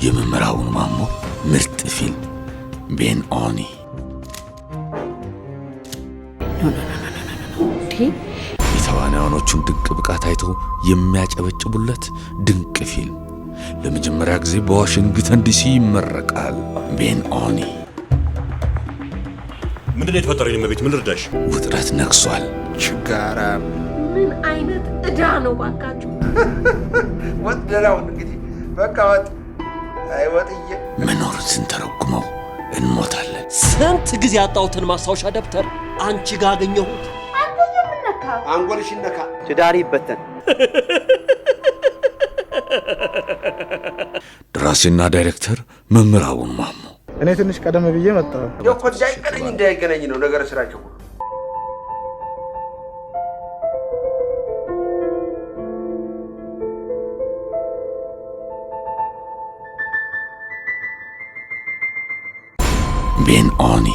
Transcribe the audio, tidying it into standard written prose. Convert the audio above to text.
የመምህራውን ማሞ ምርጥ ፊልም ቤን ኦኒ የተዋናዮቹን ድንቅ ብቃት አይቶ የሚያጨበጭቡለት ድንቅ ፊልም ለመጀመሪያ ጊዜ በዋሽንግተን ዲሲ ይመረቃል። ቤን ኦኒ ምንድነው የተፈጠረው? የመቤት ምን ልርዳሽ? ውጥረት ነግሷል። ችጋራ ምን አይነት እዳ ነው ባካችሁ? ወጥደራው እንግዲህ በቃ ወጥ አይወጥዬ መኖርን ስንተረጉመው እንሞታለን። ስንት ጊዜ ያጣሁትን ማስታወሻ ደብተር አንቺ ጋር አገኘሁት። አንተ የምነካ አንጎልሽ ይነካ ትዳር ይበተን። ደራሲና ዳይሬክተር መምህራውን ማሞ እኔ ትንሽ ቀደም ብዬ መጣሁ። የኮት ሳይቀረኝ እንዳይገናኝ ነው ነገር ስራቸው። ቤን ኦኒ